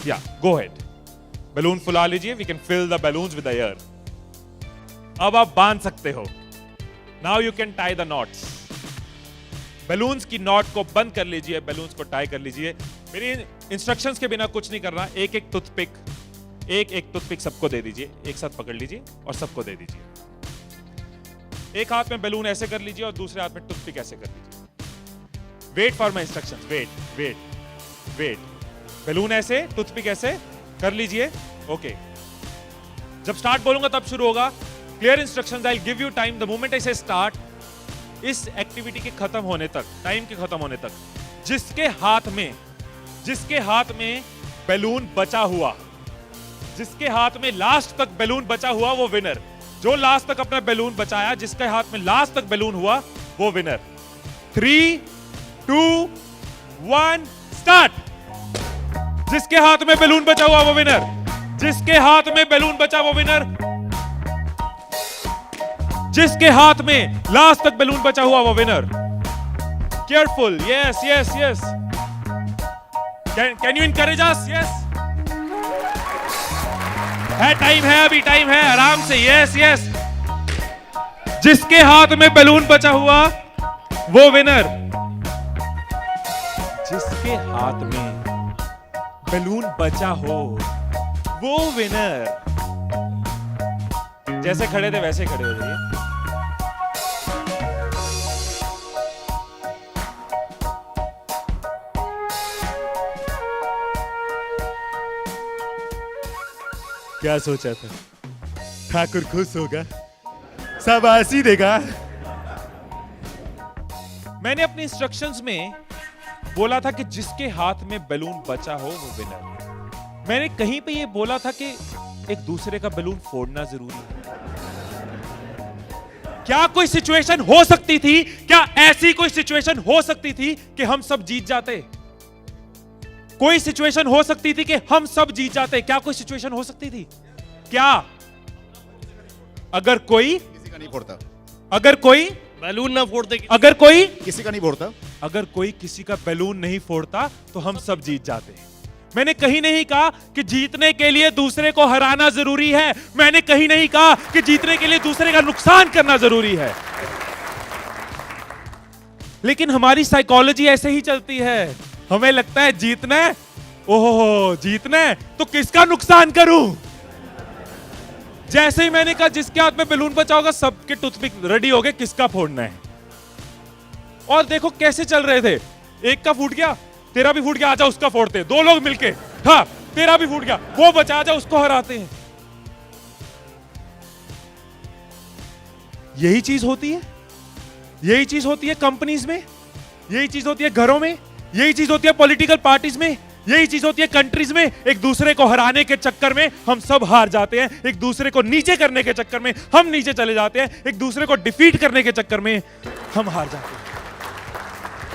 या गो head, balloon फुला लीजिए, we can fill the balloons with air. अब आप बांध सकते हो। Now you can tie the knots. Balloons की नॉट को बंद कर लीजिए, बैलून्स को टाई कर लीजिए। मेरी इंस्ट्रक्शंस के बिना कुछ नहीं करना। एक एक टूथपिक सबको दे दीजिए, एक साथ पकड़ लीजिए और सबको दे दीजिए। एक हाथ में बैलून ऐसे कर लीजिए और दूसरे हाथ में टूथपिक ऐसे कर लीजिए। Wait for my instructions, wait wait wait. Balloon ऐसे, टूथपिक ऐसे कर लीजिए। ओके, जब स्टार्ट बोलूंगा तब शुरू होगा। Clear instructions, I will give you time the moment I से स्टार्ट। इस एक्टिविटी के खत्म होने तक, टाइम के खत्म होने तक, जिसके हाथ में बैलून बचा हुआ, जिसके हाथ में लास्ट तक बैलून बचा हुआ वो विनर। जो लास्ट तक अपना बैलून बचाया, जिसके हाथ में लास्ट तक बैलून हुआ वो विनर। 3, 2, 1 स्टार्ट। जिसके हाथ में बैलून बचा हुआ वो विनर, जिसके हाथ में बैलून बचा वो विनर, जिसके हाथ में लास्ट तक बैलून बचा हुआ वो winner. Careful, yes yes yes. Can you encourage us? Yes, है टाइम है, अभी टाइम है, आराम से। Yes yes. जिसके हाथ में बैलून बचा हुआ वो विनर, जिसके हाथ में बैलून बचा हो वो विनर। जैसे खड़े थे वैसे खड़े हो जाइए। क्या सोचा था? ठाकुर खुश होगा, शाबाशी देगा। मैंने अपने इंस्ट्रक्शंस में बोला था कि जिसके हाथ में बैलून बचा हो वो विनर। मैंने कहीं पे ये बोला था कि एक दूसरे का बैलून फोड़ना जरूरी है। क्या कोई सिचुएशन हो सकती थी, क्या ऐसी कोई सिचुएशन हो सकती थी कि हम सब जीत जाते? कोई सिचुएशन हो सकती थी कि हम सब जीत जाते? क्या कोई सिचुएशन हो सकती थी? क्या? अगर कोई किसी का नहीं फोड़ता, अगर कोई बैलून ना फोड़ते, अगर कोई किसी का नहीं फोड़ता, अगर कोई किसी का बैलून नहीं फोड़ता तो हम सब जीत जाते। मैंने कहीं नहीं कहा कि जीतने के लिए दूसरे को हराना जरूरी है। मैंने कहीं नहीं कहा कि जीतने के लिए दूसरे का नुकसान करना जरूरी है। लेकिन हमारी साइकोलॉजी ऐसे ही चलती है। हमें लगता है जीतना है, ओहो जीतना है तो किसका नुकसान करूं। जैसे ही मैंने कहा जिसके हाथ में बैलून बचा होगा, सबके टूथपिक रेडी हो गए, किसका फोड़ना है। और देखो कैसे चल रहे थे। एक का फूट गया, तेरा भी फूट गया, आजा उसका फोड़ते। दो लोग मिलके, हाँ तेरा भी फूट गया, वो बचा, आजा उसको हराते हैं। यही चीज होती है, यही चीज होती है कंपनीज में, यही चीज होती है घरों में, यही चीज होती है पॉलिटिकल पार्टीज में, यही चीज होती है कंट्रीज में। एक दूसरे को हराने के चक्कर में हम सब हार जाते हैं। एक दूसरे को नीचे करने के चक्कर में हम नीचे चले जाते हैं। एक दूसरे को डिफीट करने के चक्कर में हम हार जाते हैं।